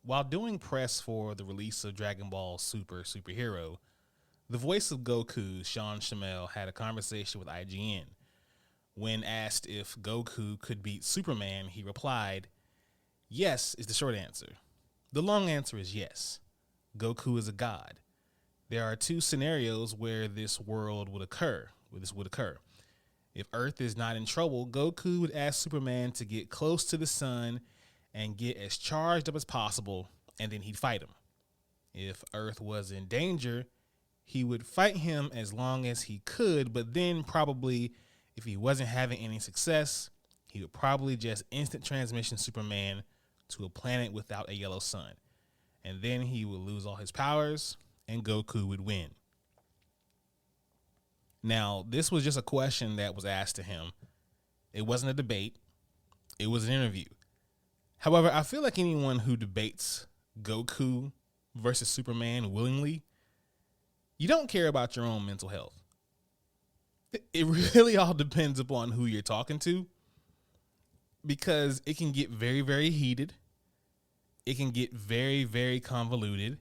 While doing press for the release of Dragon Ball Superhero, the voice of Goku, Sean Schemmel, had a conversation with IGN. When asked if Goku could beat Superman, he replied, "Yes" is the short answer. The long answer is yes. Goku is a god. There are two scenarios where this would occur. If Earth is not in trouble, Goku would ask Superman to get close to the sun and get as charged up as possible, and then he'd fight him. If Earth was in danger, he would fight him as long as he could, but then probably, if he wasn't having any success, he would probably just instant transmission Superman to a planet without a yellow sun. And then he would lose all his powers, and Goku would win. Now, this was just a question that was asked to him. It wasn't a debate. It was an interview. However, I feel like anyone who debates Goku versus Superman willingly, you don't care about your own mental health. It really all depends upon who you're talking to, because it can get very, very heated. It can get very, very convoluted,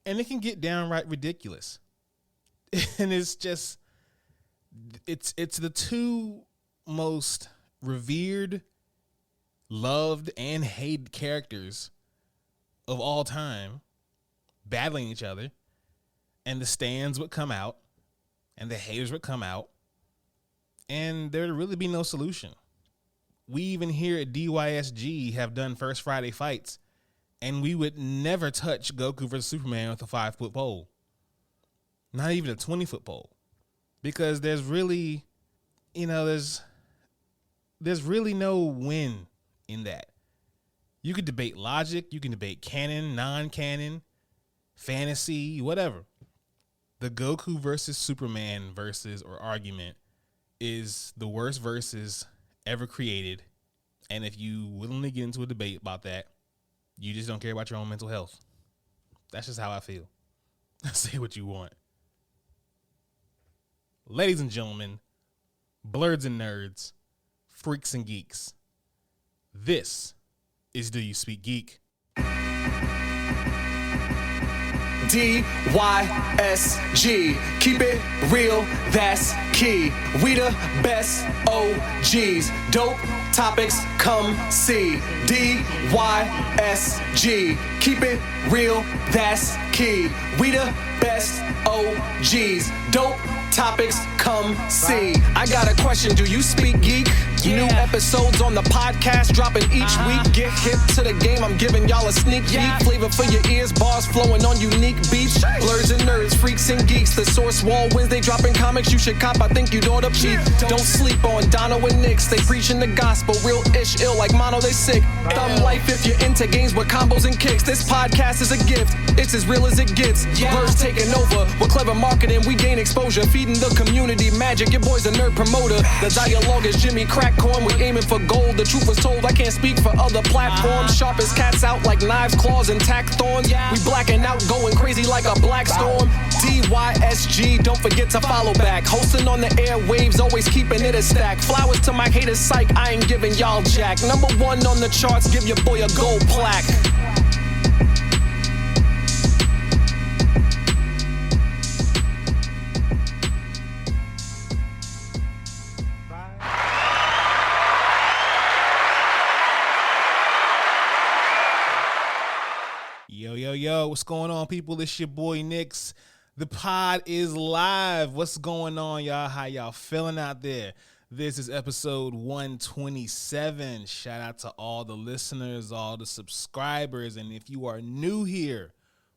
and it can get downright ridiculous. And it's just, it's the two most revered, loved, and hated characters of all time battling each other, and the stands would come out, and the haters would come out, and there would really be no solution. We even here at DYSG have done First Friday fights, and we would never touch Goku versus Superman with a 5-foot pole. Not even a 20-foot pole. Because there's really, there's really no win in that. You could debate logic, you can debate canon, non-canon, fantasy, whatever. The Goku versus Superman argument is the worst versus ever created, and if you willingly get into a debate about that, you just don't care about your own mental health. That's just how I feel. Say what you want. Ladies and gentlemen, blurs and nerds, freaks and geeks, this is Do You Speak Geek? DYSG, keep it real, that's key. We the best OGs, dope topics, come see. DYSG, keep it real, that's key. We the best OGs, dope topics, come see. I got a question, do you speak geek? New episodes on the podcast dropping each week. Get hip to the game, I'm giving y'all a sneak peek. Flavor for your ears, bars flowing on unique beats. Blurs and nerds, freaks and geeks. The Source Wall, Wednesday dropping comics you should cop. I think you'd ought to peep. Don't sleep on Dono and Nix. They preaching the gospel, real ish, ill like mono, they sick. Thumb life if you're into games with combos and kicks. This podcast is a gift, it's as real as it gets. Blurs taking over, with clever marketing we gain exposure. Feeding the community magic, your boy's a nerd promoter. The dialogue is Jimmy Crackcorn, we aiming for gold. The truth was told, I can't speak for other platforms. Sharp as cats out like knives, claws, and tack thorns. We blacking out, going crazy like a black storm. DYSG, don't forget to follow back. Hosting on the airwaves, always keeping it a stack. Flowers to my haters, psych, I ain't giving y'all jack. Number one on the charts, give your boy a gold plaque. Yo, what's going on, people? It's your boy Nix. The pod is live. What's going on, y'all? How y'all feeling out there? This is episode 127. Shout out to all the listeners, all the subscribers, and if you are new here,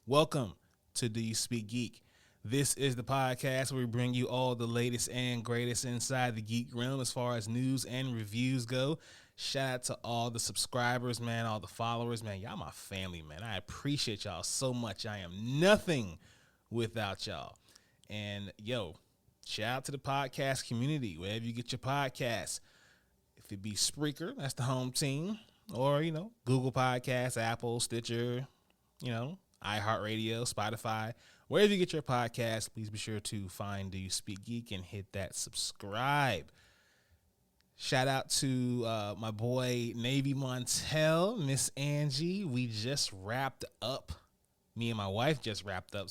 welcome to Do You Speak Geek? This is the podcast where we bring you all the latest and greatest inside the geek realm as far as news and reviews go. Shout out to all the subscribers, man, all the followers, man. Y'all my family, man. I appreciate y'all so much. I am nothing without y'all. And, shout out to the podcast community, wherever you get your podcasts. If it be Spreaker, that's the home team. Or, Google Podcasts, Apple, Stitcher, iHeartRadio, Spotify. Wherever you get your podcast, please be sure to find Do You Speak Geek and hit that subscribe. Shout out to my boy Navy Montel, Miss Angie. We just wrapped up. Me and my wife just wrapped up,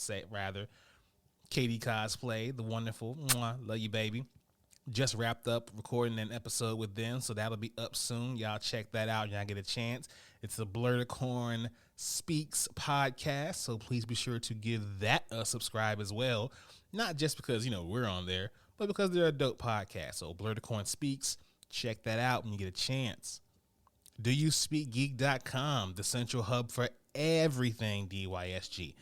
Katie Cosplay, the wonderful. Mwah, love you, baby. Just wrapped up recording an episode with them, so that'll be up soon. Y'all check that out. Y'all get a chance. It's the Blurticorn Speaks podcast, so please be sure to give that a subscribe as well. Not just because, we're on there, but because they're a dope podcast. So Blurticorn Speaks, check that out when you get a chance. DYSG.com, the central hub for everything DYSG.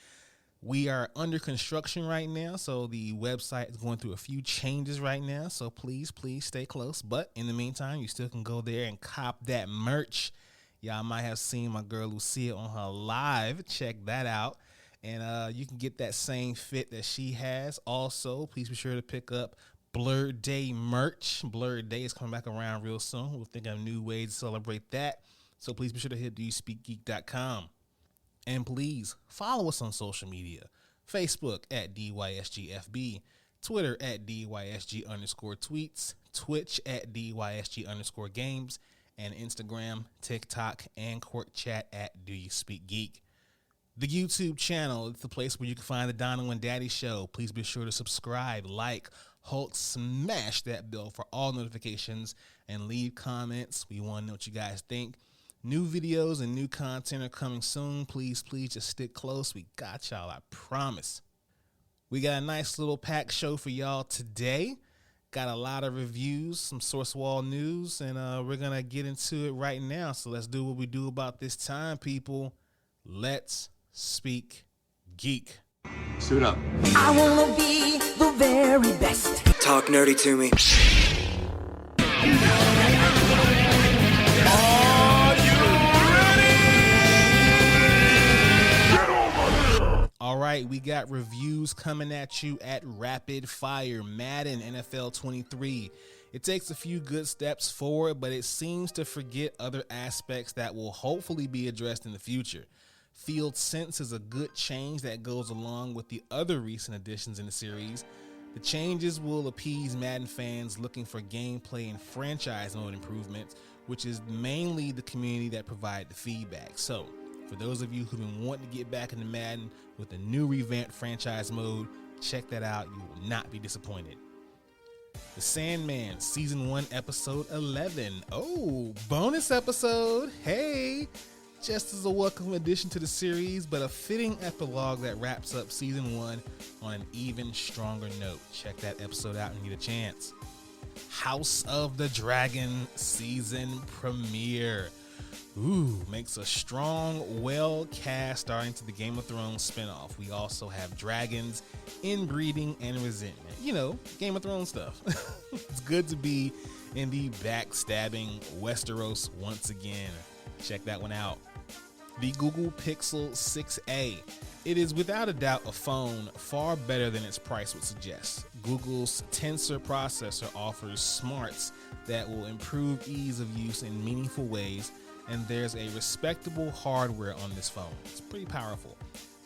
We are under construction right now, so the website is going through a few changes right now, so please stay close. But in the meantime, you still can go there and cop that merch. Y'all might have seen my girl Lucia on her live. Check that out. And you can get that same fit that she has. Also, please be sure to pick up Blur Day merch. Blur Day is coming back around real soon. We'll think of new ways to celebrate that. So please be sure to hit DYSpeakGeek.com. And please follow us on social media. Facebook at DYSGFB, Twitter at DYSG_tweets, Twitch at DYSG_games, and Instagram, TikTok, and Court Chat at DYSpeakGeek. The YouTube channel is the place where you can find the Dono and Daddy Show. Please be sure to subscribe, like, Hulk, smash that bell for all notifications, and leave comments. We want to know what you guys think. New videos and new content are coming soon. Please just stick close. We got y'all, I promise. We got a nice little packed show for y'all today. Got a lot of reviews, some Source Wall news, and we're going to get into it right now. So let's do what we do about this time, people. Let's speak geek. Suit up. I wanna be the very best. Talk nerdy to me. All right, we got reviews coming at you at rapid fire. Madden NFL 23. It takes a few good steps forward, but it seems to forget other aspects that will hopefully be addressed in the future. Field Sense is a good change that goes along with the other recent additions in the series. The changes will appease Madden fans looking for gameplay and franchise mode improvements, which is mainly the community that provided the feedback. So, for those of you who've been wanting to get back into Madden with a new revamped franchise mode, check that out. You will not be disappointed. The Sandman, Season 1, Episode 11. Oh, bonus episode. Hey, just as a welcome addition to the series, but a fitting epilogue that wraps up Season 1 on an even stronger note. Check that episode out and get a chance. House of the Dragon Season Premiere. Makes a strong, well-cast start into the Game of Thrones spinoff. We also have dragons, inbreeding, and resentment. Game of Thrones stuff. It's good to be in the backstabbing Westeros once again. Check that one out. The Google Pixel 6a. It is without a doubt a phone far better than its price would suggest. Google's Tensor processor offers smarts that will improve ease of use in meaningful ways, and there's a respectable hardware on this phone. It's pretty powerful.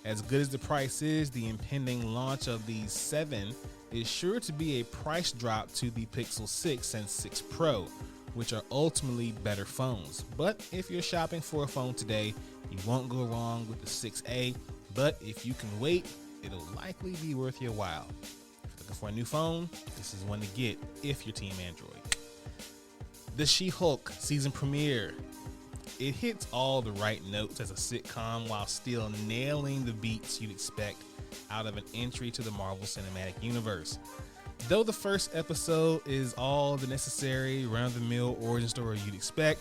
As good as the price is, the impending launch of the 7 is sure to be a price drop to the Pixel 6 and 6 Pro, which are ultimately better phones. But if you're shopping for a phone today, you won't go wrong with the 6A, but if you can wait, it'll likely be worth your while. If you're looking for a new phone, this is one to get if you're Team Android. The She-Hulk season premiere. It hits all the right notes as a sitcom while still nailing the beats you'd expect out of an entry to the Marvel Cinematic Universe. Though the first episode is all the necessary run-of-the-mill origin story you'd expect,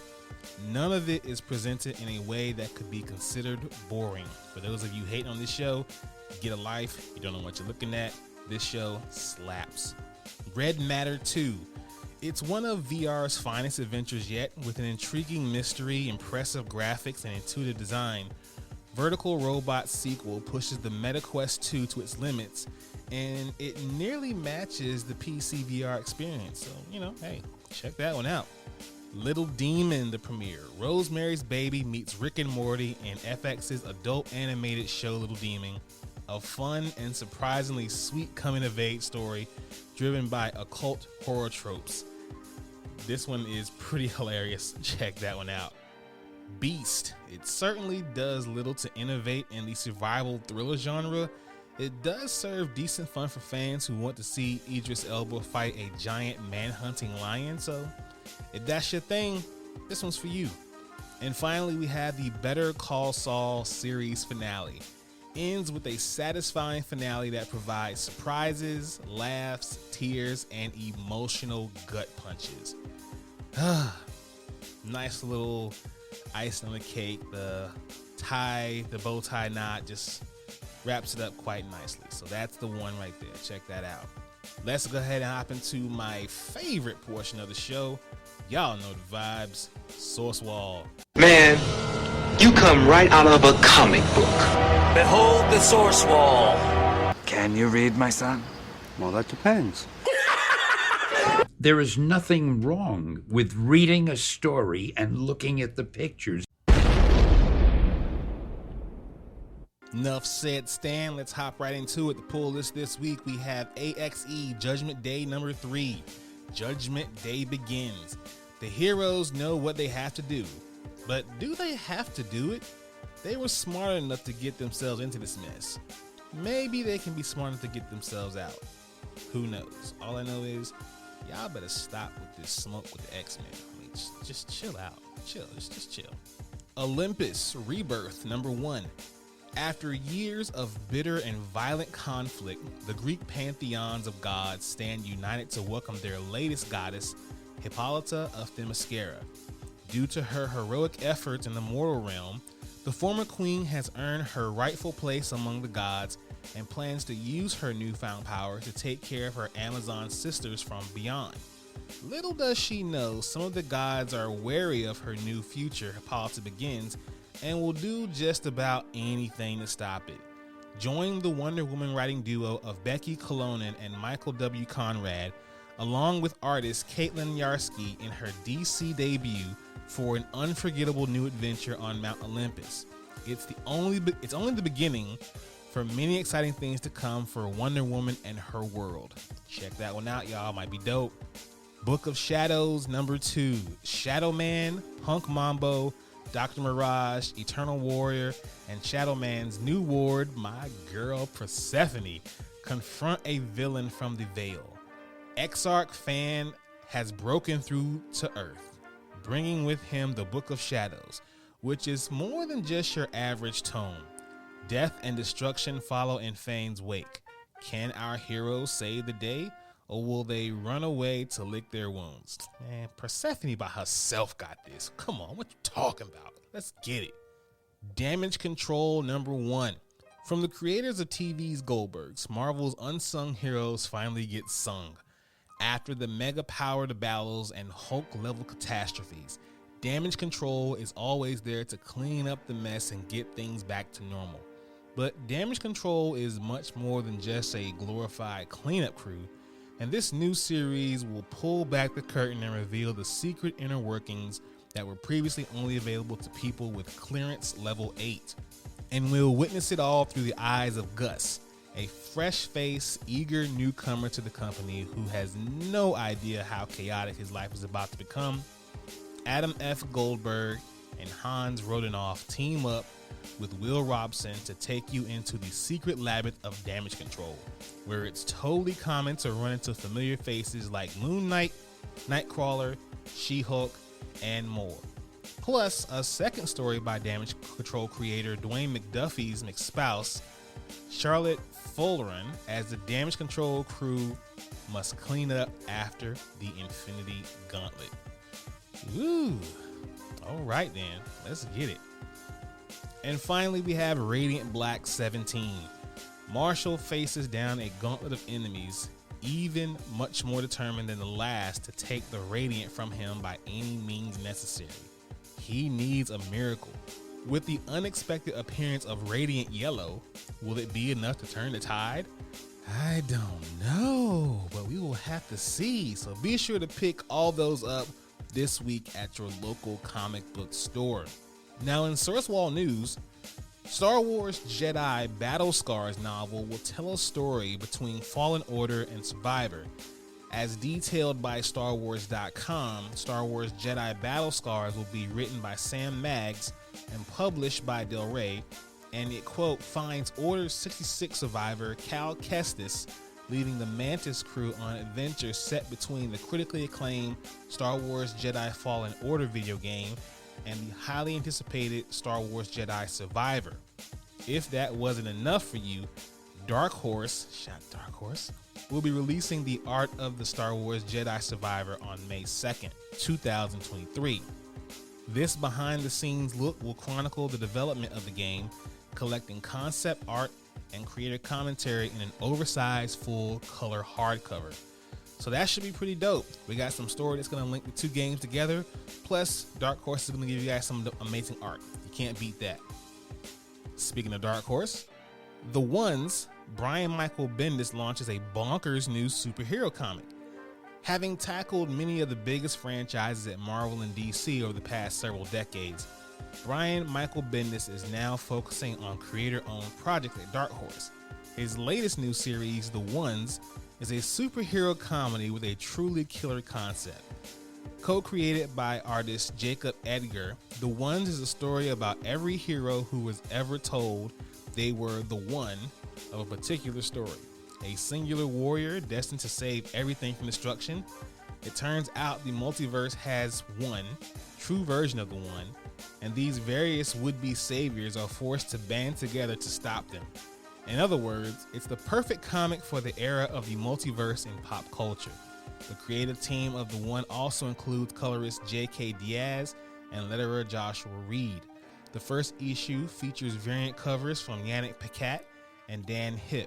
none of it is presented in a way that could be considered boring. For those of you hating on this show, get a life. You don't know what you're looking at. This show slaps. Red Matter 2. It's one of VR's finest adventures yet, with an intriguing mystery, impressive graphics, and intuitive design. Vertical Robot sequel pushes the MetaQuest 2 to its limits, and it nearly matches the PC VR experience. So, hey, check that one out. Little Demon, the premiere. Rosemary's Baby meets Rick and Morty in FX's adult animated show Little Demon. A fun and surprisingly sweet coming-of-age story driven by occult horror tropes. This one is pretty hilarious. Check that one out. Beast. It certainly does little to innovate in the survival thriller genre. It does serve decent fun for fans who want to see Idris Elba fight a giant man-hunting lion, so if that's your thing, this one's for you. And finally, we have the Better Call Saul series finale. Ends with a satisfying finale that provides surprises, laughs, tears, and emotional gut punches. Nice little icing on the cake. The bow tie knot just wraps it up quite nicely. So that's the one right there. Check that out. Let's go ahead and hop into my favorite portion of the show. Y'all know the vibes. Source Wall. Man, you come right out of a comic book. Behold the source wall. Can you read, my son? Well, that depends. There is nothing wrong with reading a story and looking at the pictures. Enough said, Stan. Let's hop right into it. The pull list this week, we have AXE Judgment Day number 3. Judgment Day begins. The heroes know what they have to do, but do they have to do it? They were smart enough to get themselves into this mess. Maybe they can be smart enough to get themselves out. Who knows? All I know is y'all better stop with this smoke with the X-Men. I mean, just chill out. Just chill. Olympus Rebirth number 1. After years of bitter and violent conflict, the Greek pantheons of gods stand united to welcome their latest goddess, Hippolyta of Themyscira. Due to her heroic efforts in the mortal realm, the former queen has earned her rightful place among the gods and plans to use her newfound power to take care of her Amazon sisters from beyond. Little does she know, some of the gods are wary of her new future, Hippolyta begins, and will do just about anything to stop it. Join the Wonder Woman writing duo of Becky Colonan and Michael W. Conrad, along with artist Caitlin Yarsky in her DC debut for an unforgettable new adventure on Mount Olympus. It's only the beginning for many exciting things to come for Wonder Woman and her world. Check that one out, y'all. Might be dope. Book of Shadows number 2. Shadow Man, Hunk Mambo, Dr. Mirage, Eternal Warrior, and Shadow Man's new ward, my girl Persephone, confront a villain from the Veil. Exarch Fan has broken through to Earth, bringing with him the Book of Shadows, which is more than just your average tome. Death and destruction follow in Fane's wake. Can our heroes save the day, or will they run away to lick their wounds? Man, Persephone by herself got this. Come on, what you talking about? Let's get it. Damage Control number 1. From the creators of TV's Goldbergs, Marvel's unsung heroes finally get sung. After the mega-powered battles and Hulk-level catastrophes, Damage Control is always there to clean up the mess and get things back to normal. But Damage Control is much more than just a glorified cleanup crew, and this new series will pull back the curtain and reveal the secret inner workings that were previously only available to people with clearance level 8. And we'll witness it all through the eyes of Gus, a fresh-faced, eager newcomer to the company who has no idea how chaotic his life is about to become. Adam F. Goldberg and Hans Rodenoff team up with Will Robson to take you into the secret labyrinth of Damage Control, where it's totally common to run into familiar faces like Moon Knight, Nightcrawler, She-Hulk, and more. Plus, a second story by Damage Control creator Dwayne McDuffie's McSpouse, Charlotte Fullerin, as the Damage Control crew must clean up after the Infinity Gauntlet. Ooh, all right then, let's get it. And finally, we have Radiant Black 17. Marshall faces down a gauntlet of enemies, even much more determined than the last to take the Radiant from him by any means necessary. He needs a miracle. With the unexpected appearance of Radiant Yellow, will it be enough to turn the tide? I don't know, but we will have to see. So be sure to pick all those up this week at your local comic book store. Now in Source Wall news, Star Wars Jedi Battle Scars novel will tell a story between Fallen Order and Survivor. As detailed by StarWars.com, Star Wars Jedi Battle Scars will be written by Sam Maggs and published by Del Rey, and it, quote, finds Order 66 survivor Cal Kestis leading the Mantis crew on an adventure set between the critically acclaimed Star Wars Jedi Fallen Order video game and the highly anticipated Star Wars Jedi Survivor. If that wasn't enough for you, Dark Horse will be releasing the art of the Star Wars Jedi Survivor on May 2nd, 2023. This behind-the-scenes look will chronicle the development of the game, collecting concept art and creator commentary in an oversized full-color hardcover. So that should be pretty dope. We got some story that's going to link the two games together, plus Dark Horse is going to give you guys some amazing art. You can't beat that. Speaking of Dark Horse, The Ones, Brian Michael Bendis launches a bonkers new superhero comic. Having tackled many of the biggest franchises at Marvel and DC over the past several decades, Brian Michael Bendis is now focusing on creator-owned projects at Dark Horse. His latest new series, The Ones, is a superhero comedy with a truly killer concept. Co-created by artist Jacob Edgar, The Ones is a story about every hero who was ever told they were the one of a particular story. A singular warrior destined to save everything from destruction. It turns out the multiverse has one true version of the one, and these various would-be saviors are forced to band together to stop them. In other words, it's the perfect comic for the era of the multiverse in pop culture. The creative team of The One also includes colorist J.K. Diaz and letterer Joshua Reed. The first issue features variant covers from Yannick Paquette and Dan Hipp.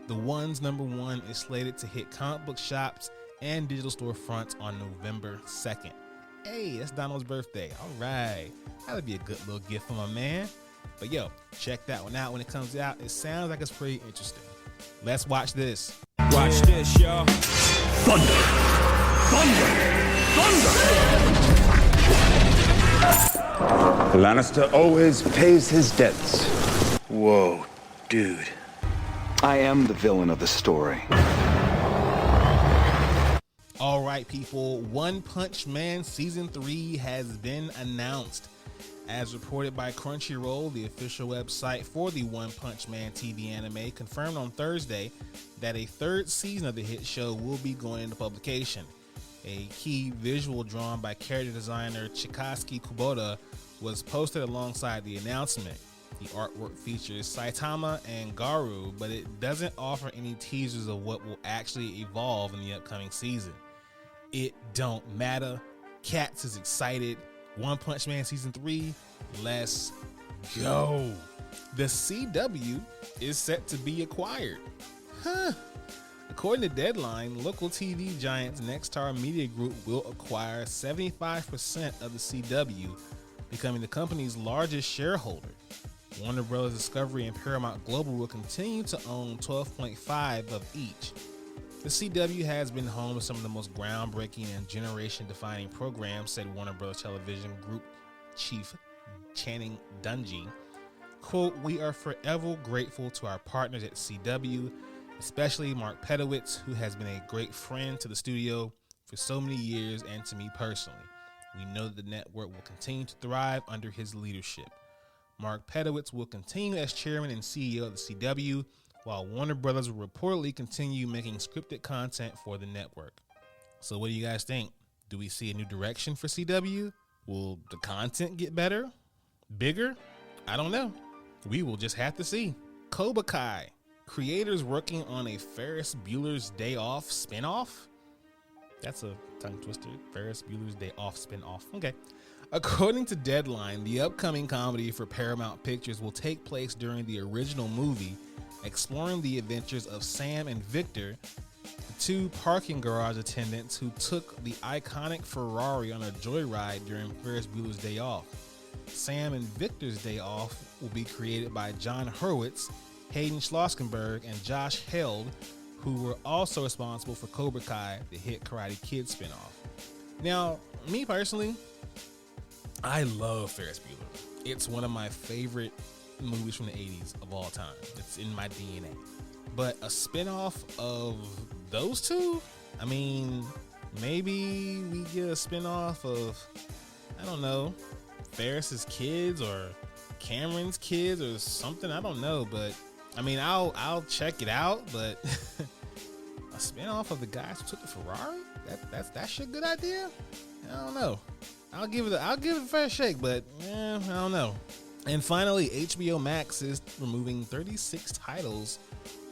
The One's #1 is slated to hit comic book shops and digital storefronts on November 2nd. Hey, that's Donald's birthday. All right. That'll be a good little gift for my man. But yo, check that one out when it comes out. It sounds like it's pretty interesting. Let's watch this. Watch this, y'all. Thunder! The Lannister always pays his debts. Whoa, dude. I am the villain of the story. All right, people. One Punch Man Season 3 has been announced. As reported by Crunchyroll, the official website for the One Punch Man TV anime, confirmed on Thursday that a third season of the hit show will be going into publication. A key visual drawn by character designer Chikaski Kubota was posted alongside the announcement. The artwork features Saitama and Garu, but it doesn't offer any teasers of what will actually evolve in the upcoming season. It don't matter. Cats is excited. One Punch Man Season 3, let's go. The CW is set to be acquired. According to Deadline, local TV giants Nexstar Media Group will acquire 75% of the CW, becoming the company's largest shareholder. Warner Bros. Discovery and Paramount Global will continue to own 12.5% of each. The CW has been home to some of the most groundbreaking and generation-defining programs, said Warner Bros. Television Group Chief Channing Dungey. Quote, "We are forever grateful to our partners at CW, especially Mark Pedowitz, who has been a great friend to the studio for so many years and to me personally. We know that the network will continue to thrive under his leadership. Mark Pedowitz will continue as chairman and CEO of the CW, while Warner Brothers will reportedly continue making scripted content for the network." So what do you guys think? Do we see a new direction for CW? Will the content get better? Bigger? I don't know. We will just have to see. Cobra Kai. Creators working on a Ferris Bueller's Day Off spinoff? That's a tongue twister. Ferris Bueller's Day Off spinoff. Okay. According to Deadline, the upcoming comedy for Paramount Pictures will take place during the original movie, exploring the adventures of Sam and Victor, the two parking garage attendants who took the iconic Ferrari on a joyride during Ferris Bueller's Day Off. Sam and Victor's Day Off will be created by John Hurwitz, Hayden Schloskenberg, and Josh Held, who were also responsible for Cobra Kai, the hit Karate Kid spinoff. Now, me personally, I love Ferris Bueller. It's one of my favorite movies from the 80s of all time. It's in my DNA. But a spinoff of those two, I mean, maybe we get a spinoff of, I don't know, Ferris's kids or Cameron's kids or something. I don't know, but I mean, I'll check it out. But a spinoff of the guys who took the Ferrari? That's a good idea. I don't know. I'll give it a fair shake, but I don't know. And finally, HBO Max is removing 36 titles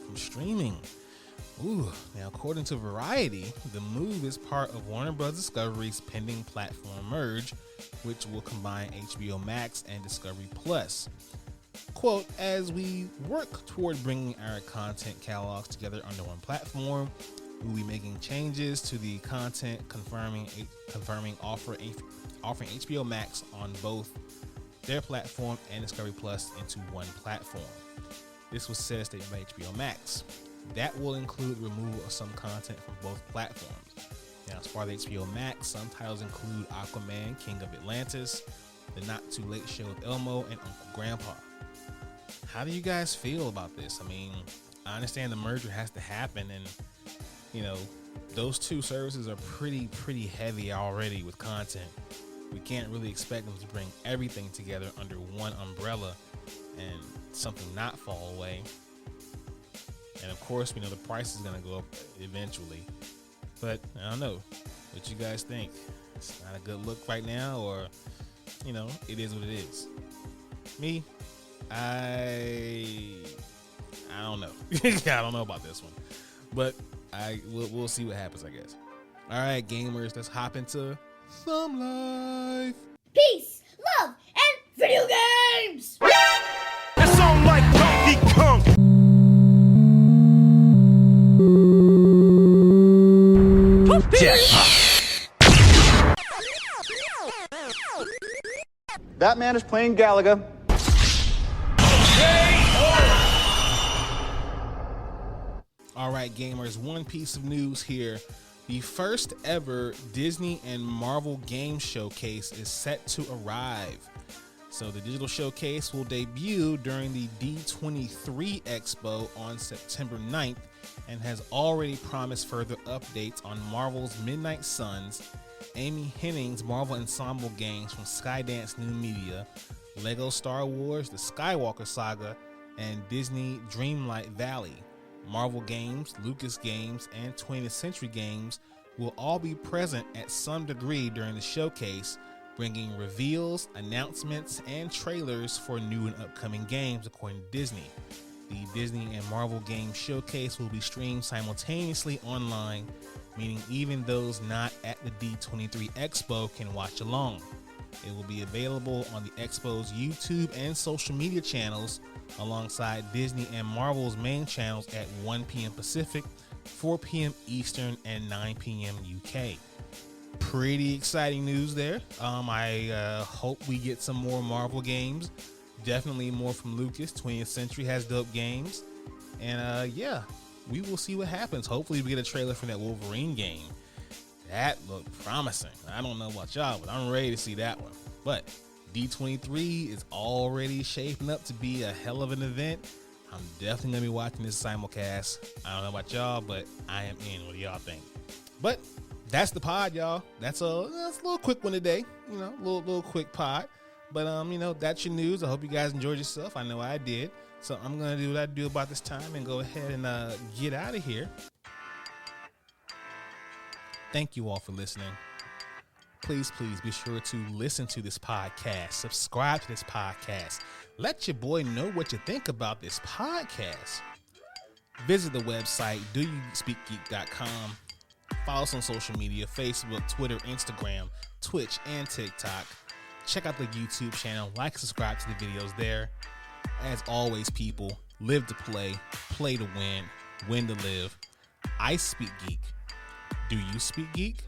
from streaming. Ooh, now according to Variety, the move is part of Warner Bros. Discovery's pending platform merge, which will combine HBO Max and Discovery Plus. Quote, as we work toward bringing our content catalogs together under one platform, we'll be making changes to the content confirming offering HBO Max on both their platform and Discovery Plus into one platform. This was said stated by HBO Max. That will include removal of some content from both platforms. Now, as far as HBO Max, some titles include Aquaman, King of Atlantis, The Not Too Late Show with Elmo, and Uncle Grandpa. How do you guys feel about this? I mean, I understand the merger has to happen, and you know, those two services are pretty heavy already with content. We can't really expect them to bring everything together under one umbrella and something not fall away. And of course, we know the price is going to go up eventually. But I don't know. What you guys think? It's not a good look right now, or, you know, it is what it is. Me, I don't know. I don't know about this one. But we'll see what happens, I guess. All right, gamers, let's hop into some life. Peace, love, and video games! It's on like Donkey Kong. That man is playing Galaga. All right, gamers, one piece of news here. The first ever Disney and Marvel game showcase is set to arrive. So the digital showcase will debut during the D23 Expo on September 9th and has already promised further updates on Marvel's Midnight Suns, Amy Hennig's Marvel Ensemble games from Skydance New Media, Lego Star Wars, The Skywalker Saga, and Disney Dreamlight Valley. Marvel Games, Lucas Games, and 20th Century Games will all be present at some degree during the showcase, bringing reveals, announcements, and trailers for new and upcoming games, according to Disney. The Disney and Marvel Games Showcase will be streamed simultaneously online, meaning even those not at the D23 Expo can watch along. It will be available on the Expo's YouTube and social media channels, alongside Disney and Marvel's main channels at 1 p.m. Pacific, 4 p.m. Eastern, and 9 p.m. UK. Pretty exciting news there. I hope we get some more Marvel games. Definitely more from Lucas. 20th Century has dope games. And yeah, we will see what happens. Hopefully we get a trailer for that Wolverine game. That looked promising. I don't know about y'all, but I'm ready to see that one. But D23 is already shaping up to be a hell of an event. I'm definitely going to be watching this simulcast. I don't know about y'all, but I am in. What do y'all think? But that's the pod, y'all. That's a little quick one today. You know, little quick pod. But, you know, that's your news. I hope you guys enjoyed yourself. I know I did. So I'm going to do what I do about this time and go ahead and get out of here. Thank you all for listening. Please be sure to listen to this podcast. Subscribe to this podcast. Let your boy know what you think about this podcast. Visit the website, doyouspeakgeek.com. Follow us on social media, Facebook, Twitter, Instagram, Twitch, and TikTok. Check out the YouTube channel. Like, subscribe to the videos there. As always, people, live to play to win to live. I speak geek. Do you speak geek?